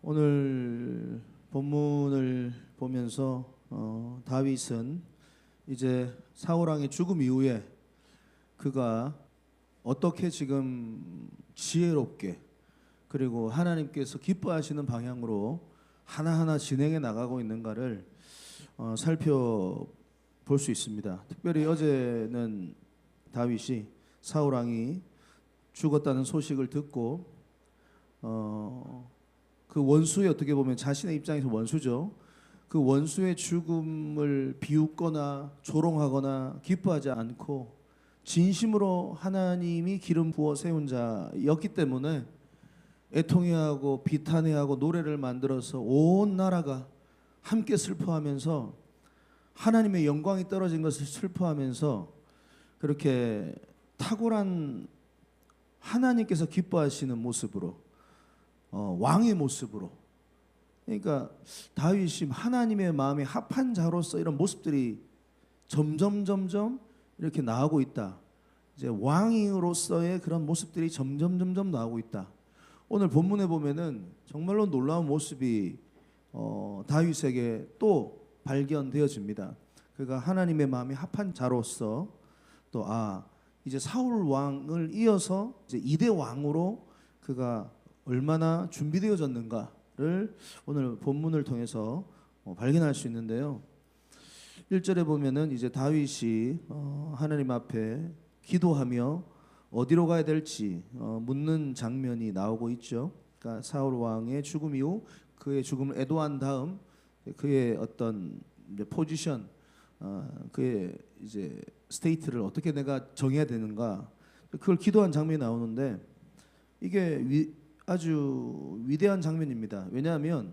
오늘 본문을 보면서 다윗은 이제 사울 왕의 죽음 이후에 그가 어떻게 지금 지혜롭게 그리고 하나님께서 기뻐하시는 방향으로 하나하나 진행해 나가고 있는가를 살펴볼 수 있습니다. 특별히 어제는 다윗이 사울 왕이 죽었다는 소식을 듣고 그 원수의 어떻게 보면 자신의 입장에서 원수죠. 그 원수의 죽음을 비웃거나 조롱하거나 기뻐하지 않고 진심으로 하나님이 기름 부어 세운 자였기 때문에 애통해하고 비탄해하고 노래를 만들어서 온 나라가 함께 슬퍼하면서 하나님의 영광이 떨어진 것을 슬퍼하면서 그렇게 탁월한 하나님께서 기뻐하시는 모습으로 왕의 모습으로, 그러니까 다윗이 하나님의 마음에 합한 자로서 이런 모습들이 점점 이렇게 나오고 있다. 이제 왕으로서의 그런 모습들이 점점 나오고 있다. 오늘 본문에 보면은 정말로 놀라운 모습이 다윗에게 또 발견되어집니다. 그가 하나님의 마음에 합한 자로서 또 이제 사울 왕을 이어서 이제 2대 왕으로 그가 얼마나 준비되어졌는가를 오늘 본문을 통해서 발견할 수 있는데요. 1절에 보면은 이제 다윗이 하나님 앞에 기도하며 어디로 가야 될지 묻는 장면이 나오고 있죠. 그러니까 사울 왕의 죽음 이후 그의 죽음을 애도한 다음 그의 어떤 이제 포지션, 그의 이제 스테이트를 어떻게 내가 정해야 되는가, 그걸 기도한 장면이 나오는데 이게 아주 위대한 장면입니다. 왜냐하면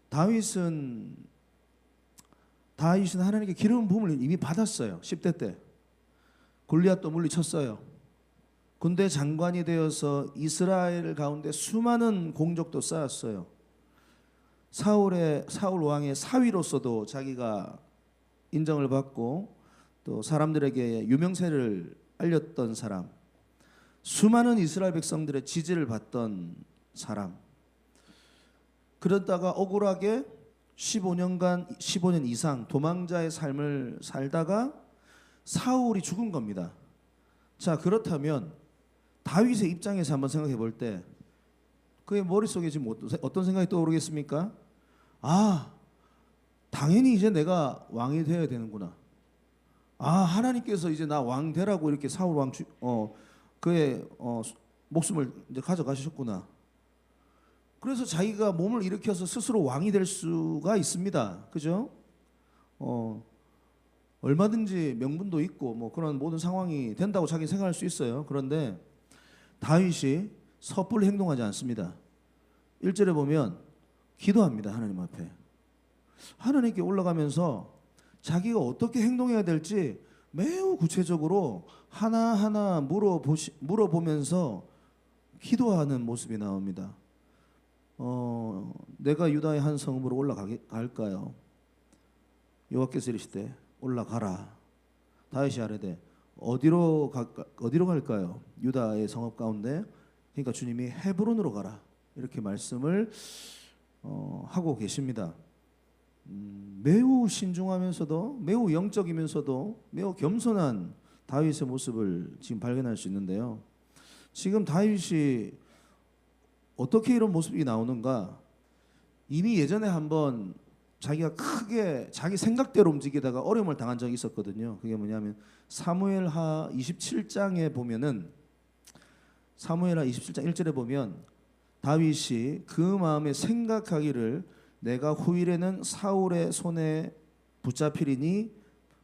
다윗은 하나님께 기름 부음을 이미 받았어요. 10대 때 골리앗도 물리쳤어요. 군대 장관이 되어서 이스라엘 가운데 수많은 공적도 쌓았어요. 사울 왕의 사위로서도 자기가 인정을 받고 또 사람들에게 유명세를 알렸던 사람, 수많은 이스라엘 백성들의 지지를 받던 사람. 그러다가 억울하게 15년 이상 도망자의 삶을 살다가 사울이 죽은 겁니다. 자, 그렇다면 다윗의 입장에서 한번 생각해 볼 때 그의 머릿속에 지금 어떤 생각이 떠오르겠습니까? 당연히 이제 내가 왕이 되어야 되는구나. 하나님께서 이제 나 왕 되라고 이렇게 사울 왕 그의 목숨을 이제 가져가셨구나. 그래서 자기가 몸을 일으켜서 스스로 왕이 될 수가 있습니다. 그죠? 얼마든지 명분도 있고 뭐 그런 모든 상황이 된다고 자기 생각할 수 있어요. 그런데 다윗이 섣불리 행동하지 않습니다. 1절에 보면 기도합니다. 하나님 앞에. 하나님께 올라가면서 자기가 어떻게 행동해야 될지 매우 구체적으로 하나하나 물어보면서 기도하는 모습이 나옵니다. 내가 유다의 한 성읍으로 올라갈까요? 여호와께서 이르시되 올라가라. 다윗이 아뢰되 어디로 갈까요? 유다의 성읍 가운데. 그러니까 주님이 헤브론으로 가라 이렇게 말씀을 하고 계십니다. 매우 신중하면서도 매우 영적이면서도 매우 겸손한 다윗의 모습을 지금 발견할 수 있는데요. 지금 다윗이 어떻게 이런 모습이 나오는가? 이미 예전에 한번 자기가 크게 자기 생각대로 움직이다가 어려움을 당한 적이 있었거든요. 그게 뭐냐면 사무엘하 27장에 보면은 사무엘하 27장 1절에 보면 다윗이 그 마음에 생각하기를 내가 후일에는 사울의 손에 붙잡히리니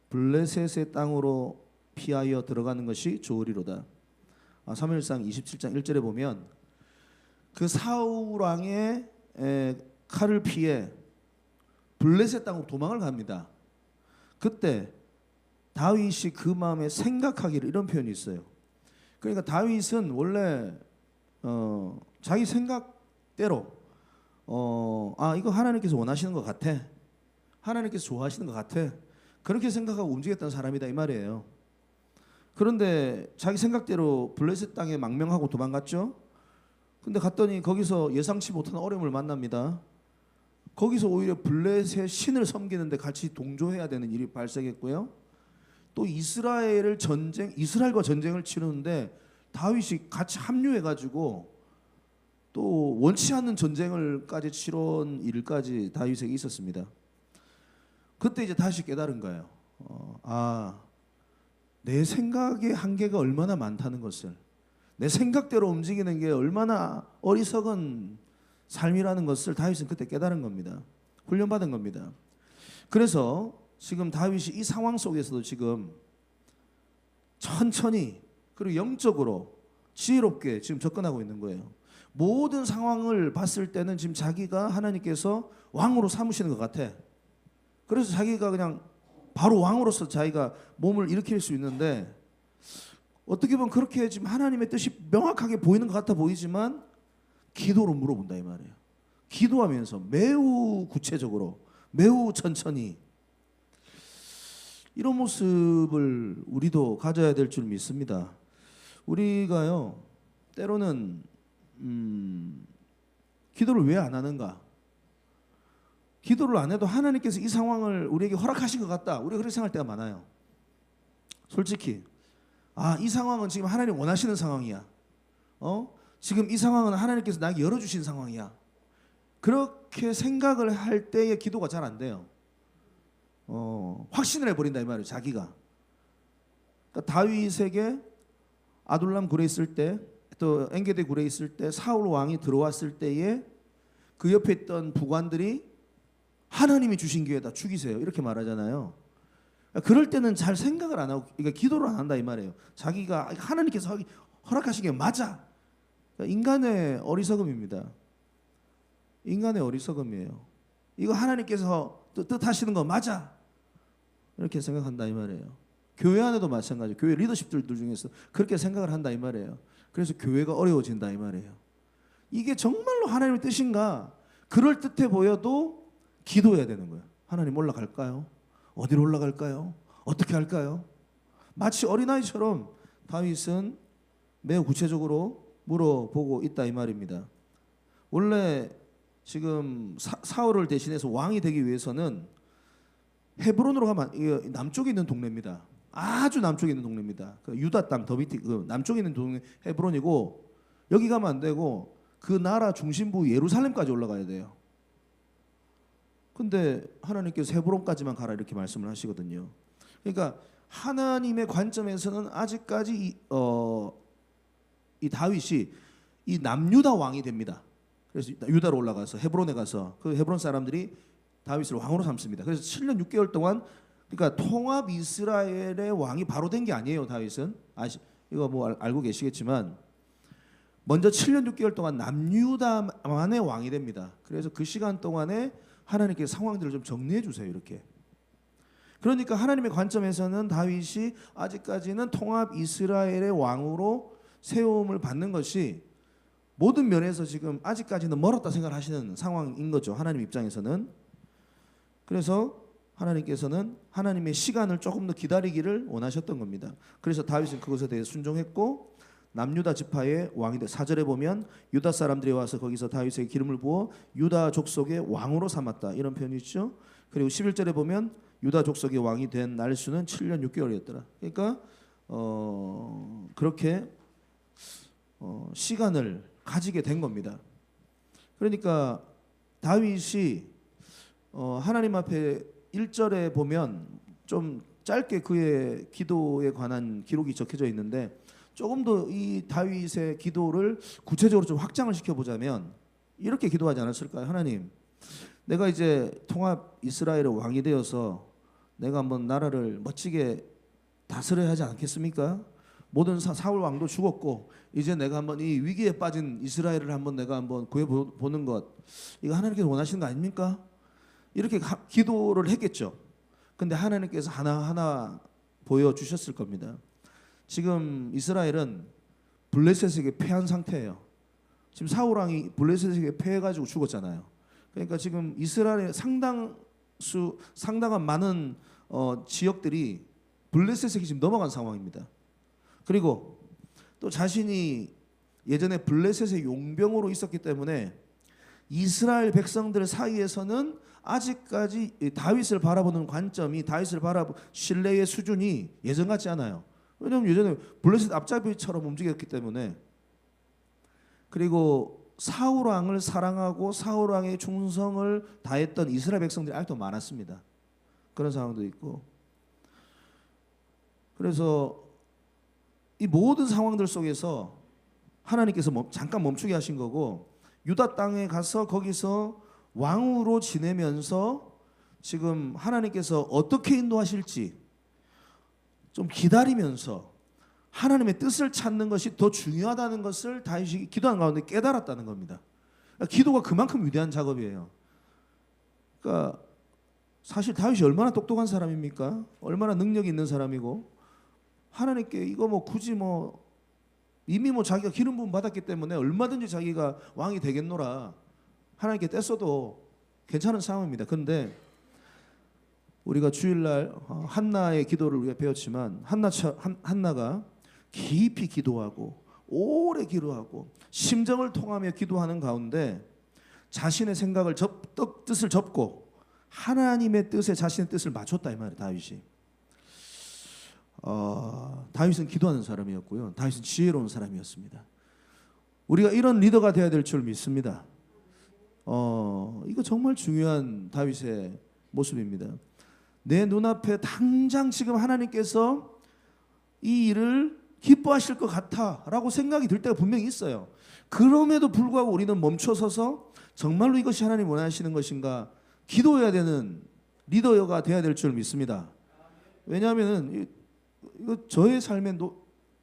블레셋의 땅으로 피하여 들어가는 것이 좋으리로다. 사무엘상 27장 1절에 보면 그 사울 왕의 칼을 피해 블레셋 땅으로 도망을 갑니다. 그때 다윗이 그 마음에 생각하기를 이런 표현이 있어요. 그러니까 다윗은 원래 자기 생각대로 이거 하나님께서 원하시는 것 같아, 하나님께서 좋아하시는 것 같아, 그렇게 생각하고 움직였던 사람이다 이 말이에요. 그런데 자기 생각대로 블레셋 땅에 망명하고 도망갔죠. 근데 갔더니 거기서 예상치 못한 어려움을 만납니다. 거기서 오히려 블레셋의 신을 섬기는데 같이 동조해야 되는 일이 발생했고요. 또 이스라엘과 전쟁을 치르는데 다윗이 같이 합류해가지고 또 원치 않는 전쟁을까지 치러온 일까지 다윗에게 있었습니다. 그때 이제 다시 깨달은 거예요. 내 생각의 한계가 얼마나 많다는 것을, 내 생각대로 움직이는 게 얼마나 어리석은 삶이라는 것을 다윗은 그때 깨달은 겁니다. 훈련받은 겁니다. 그래서 지금 다윗이 이 상황 속에서도 지금 천천히 그리고 영적으로 지혜롭게 지금 접근하고 있는 거예요. 모든 상황을 봤을 때는 지금 자기가 하나님께서 왕으로 삼으시는 것 같아. 그래서 자기가 그냥 바로 왕으로서 자기가 몸을 일으킬 수 있는데, 어떻게 보면 그렇게 지금 하나님의 뜻이 명확하게 보이는 것 같아 보이지만 기도로 물어본다 이 말이에요. 기도하면서 매우 구체적으로, 매우 천천히, 이런 모습을 우리도 가져야 될 줄 믿습니다. 우리가요, 때로는 기도를 왜 안 하는가? 기도를 안 해도 하나님께서 이 상황을 우리에게 허락하신 것 같다, 우리가 그렇게 생각할 때가 많아요. 솔직히 이 상황은 지금 하나님 원하시는 상황이야. 지금 이 상황은 하나님께서 나에게 열어주신 상황이야. 그렇게 생각을 할 때의 기도가 잘 안 돼요. 확신을 해버린다 이 말이에요. 자기가. 그러니까 다윗에게 아둘람 굴에 있을 때, 또 엔게디 굴에 있을 때 사울 왕이 들어왔을 때에 그 옆에 있던 부관들이 하나님이 주신 기회다, 죽이세요, 이렇게 말하잖아요. 그럴 때는 잘 생각을 안 하고, 그러니까 기도를 안 한다 이 말이에요. 자기가 하나님께서 허락하신 게 맞아. 그러니까 인간의 어리석음입니다. 인간의 어리석음이에요. 이거 하나님께서 뜻하시는 거 맞아, 이렇게 생각한다 이 말이에요. 교회 안에도 마찬가지. 교회 리더십들 중에서 그렇게 생각을 한다 이 말이에요. 그래서 교회가 어려워진다 이 말이에요. 이게 정말로 하나님의 뜻인가? 그럴 듯해 보여도 기도해야 되는 거예요. 하나님 올라갈까요? 어디로 올라갈까요? 어떻게 할까요? 마치 어린아이처럼 다윗은 매우 구체적으로 물어보고 있다 이 말입니다. 원래 지금 사울을 대신해서 왕이 되기 위해서는 헤브론으로 가면, 남쪽에 있는 동네입니다. 아주 남쪽에 있는 동네입니다. 그 유다 땅 더 밑에 그 남쪽에 있는 동네 헤브론이고, 여기 가면 안 되고 그 나라 중심부 예루살렘까지 올라가야 돼요. 근데 하나님께서 헤브론까지만 가라 이렇게 말씀을 하시거든요. 그러니까 하나님의 관점에서는 아직까지 이 다윗이 이 남유다 왕이 됩니다. 그래서 유다로 올라가서 헤브론에 가서 그 헤브론 사람들이 다윗을 왕으로 삼습니다. 그래서 7년 6개월 동안, 그러니까 통합 이스라엘의 왕이 바로 된 게 아니에요. 다윗은 이거 뭐 알고 계시겠지만 먼저 7년 6개월 동안 남유다만의 왕이 됩니다. 그래서 그 시간 동안에 하나님께서 상황들을 좀 정리해 주세요. 이렇게. 그러니까 하나님의 관점에서는 다윗이 아직까지는 통합 이스라엘의 왕으로 세움을 받는 것이 모든 면에서 지금 아직까지는 멀었다 생각하시는 상황인 거죠. 하나님 입장에서는. 그래서 하나님께서는 하나님의 시간을 조금 더 기다리기를 원하셨던 겁니다. 그래서 다윗은 그것에 대해 순종했고 남유다 지파의 왕이 돼. 4절에 보면 유다 사람들이 와서 거기서 다윗에게 기름을 부어 유다 족속의 왕으로 삼았다, 이런 표현이 있죠. 그리고 11절에 보면 유다 족속의 왕이 된 날수는 7년 6개월이었더라. 그러니까 그렇게 시간을 가지게 된 겁니다. 그러니까 다윗이 하나님 앞에 1절에 보면 좀 짧게 그의 기도에 관한 기록이 적혀져 있는데, 조금 더 이 다윗의 기도를 구체적으로 좀 확장을 시켜보자면 이렇게 기도하지 않았을까요? 하나님, 내가 이제 통합 이스라엘의 왕이 되어서 내가 한번 나라를 멋지게 다스려야 하지 않겠습니까? 모든 사울 왕도 죽었고 이제 내가 한번 이 위기에 빠진 이스라엘을 한번 내가 한번 구해보는 것, 이거 하나님께서 원하시는 거 아닙니까? 이렇게 기도를 했겠죠. 근데 하나님께서 하나하나 보여주셨을 겁니다. 지금 이스라엘은 블레셋에게 패한 상태예요. 지금 사울 왕이 블레셋에게 패해가지고 죽었잖아요. 그러니까 지금 이스라엘의 상당한 많은 지역들이 블레셋에게 지금 넘어간 상황입니다. 그리고 또 자신이 예전에 블레셋의 용병으로 있었기 때문에 이스라엘 백성들 사이에서는 아직까지 다윗을 바라보는 관점이 다윗을 바라보는 신뢰의 수준이 예전 같지 않아요. 왜냐하면 예전에 블레셋 앞잡이처럼 움직였기 때문에. 그리고 사울 왕을 사랑하고 사울 왕의 충성을 다했던 이스라엘 백성들이 아직도 많았습니다. 그런 상황도 있고. 그래서 이 모든 상황들 속에서 하나님께서 잠깐 멈추게 하신 거고, 유다 땅에 가서 거기서 왕으로 지내면서 지금 하나님께서 어떻게 인도하실지 좀 기다리면서 하나님의 뜻을 찾는 것이 더 중요하다는 것을 다윗이 기도하는 가운데 깨달았다는 겁니다. 그러니까 기도가 그만큼 위대한 작업이에요. 그러니까 사실 다윗이 얼마나 똑똑한 사람입니까? 얼마나 능력이 있는 사람이고, 하나님께 이거 뭐 굳이 뭐 이미 뭐 자기가 기름 부음 받았기 때문에 얼마든지 자기가 왕이 되겠노라 하나님께 뗐어도 괜찮은 상황입니다. 그런데 우리가 주일날 한나의 기도를 우리가 배웠지만 한나가 깊이 기도하고 오래 기도하고 심정을 통하며 기도하는 가운데 자신의 생각을 뜻을 접고 하나님의 뜻에 자신의 뜻을 맞췄다 이 말이에요. 다윗이. 다윗은 기도하는 사람이었고요. 다윗은 지혜로운 사람이었습니다. 우리가 이런 리더가 되어야 될 줄 믿습니다. 이거 정말 중요한 다윗의 모습입니다. 내 눈앞에 당장 지금 하나님께서 이 일을 기뻐하실 것 같아라고 생각이 들 때가 분명히 있어요. 그럼에도 불구하고 우리는 멈춰서서 정말로 이것이 하나님 원하시는 것인가 기도해야 되는 리더가 되어야 될 줄 믿습니다. 왜냐하면 이거 저의 삶에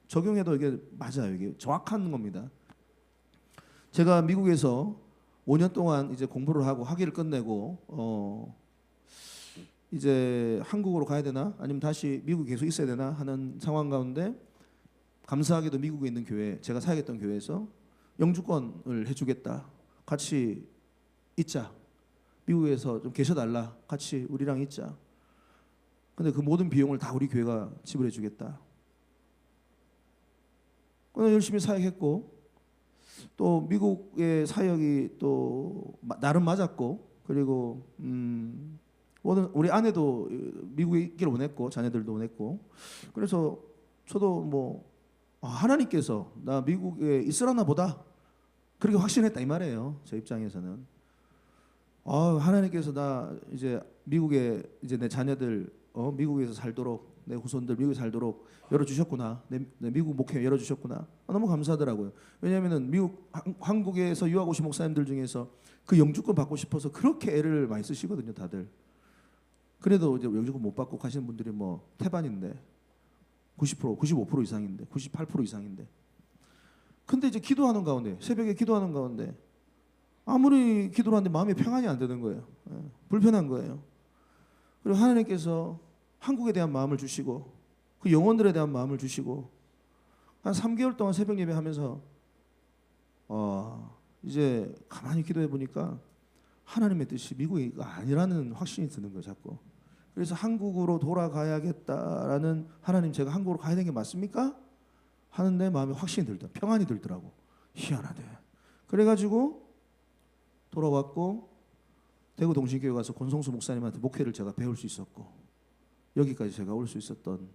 적용해도 이게 맞아요. 이게 정확한 겁니다. 제가 미국에서 5년 동안 이제 공부를 하고 학위를 끝내고 이제 한국으로 가야 되나 아니면 다시 미국에 계속 있어야 되나 하는 상황 가운데 감사하게도 미국에 있는 교회, 제가 사역했던 교회에서 영주권을 해주겠다. 같이 있자. 미국에서 좀 계셔달라. 같이 우리랑 있자. 근데 그 모든 비용을 다 우리 교회가 지불해 주겠다. 그래서 열심히 사역했고 또 미국의 사역이 또 나름 맞았고, 그리고 우리 아내도 미국에 있기를 원했고 자녀들도 원했고, 그래서 저도 뭐 하나님께서 나 미국에 있으라나 보다 그렇게 확신했다 이 말이에요. 제 입장에서는 하나님께서 나 이제 미국에 이제 내 자녀들 미국에서 살도록, 내 후손들 미국에 살도록 열어주셨구나. 내 미국 목회 열어주셨구나. 너무 감사하더라고요. 왜냐하면 한국에서 유학 오신 목사님들 중에서 그 영주권 받고 싶어서 그렇게 애를 많이 쓰시거든요, 다들. 그래도 이제 영주권 못 받고 가시는 분들이 뭐 태반인데 90%, 95% 이상인데 98% 이상인데. 근데 이제 기도하는 가운데, 새벽에 기도하는 가운데 아무리 기도를 하는데 마음이 평안이 안 되는 거예요. 불편한 거예요. 그리고 하나님께서 한국에 대한 마음을 주시고 그 영혼들에 대한 마음을 주시고 한 3개월 동안 새벽 예배하면서 이제 가만히 기도해 보니까 하나님의 뜻이 미국이 아니라는 확신이 드는 거예요, 자꾸. 그래서 한국으로 돌아가야겠다라는, 하나님 제가 한국으로 가야 되는 게 맞습니까? 하는데 마음에 확신이 들더라고요. 평안이 들더라고. 희한하대. 그래가지고 돌아왔고 대구 동신교회 가서 권성수 목사님한테 목회를 제가 배울 수 있었고 여기까지 제가 올 수 있었던.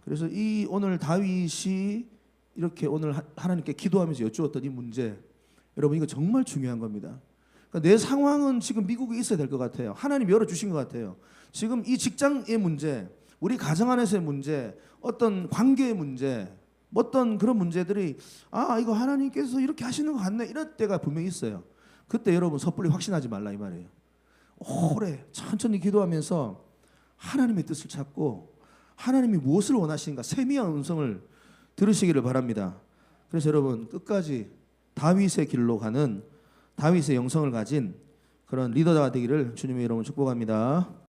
그래서 이 오늘 다윗이 이렇게 오늘 하나님께 기도하면서 여쭈었던 이 문제, 여러분 이거 정말 중요한 겁니다. 그러니까 내 상황은 지금 미국에 있어야 될 것 같아요. 하나님 열어주신 것 같아요. 지금 이 직장의 문제, 우리 가정 안에서의 문제, 어떤 관계의 문제, 어떤 그런 문제들이 이거 하나님께서 이렇게 하시는 것 같네 이럴 때가 분명히 있어요. 그때 여러분 섣불리 확신하지 말라 이 말이에요. 오래 천천히 기도하면서 하나님의 뜻을 찾고 하나님이 무엇을 원하시는가 세미한 음성을 들으시기를 바랍니다. 그래서 여러분 끝까지 다윗의 길로 가는 다윗의 영성을 가진 그런 리더가 되기를 주님의 이름으로 축복합니다.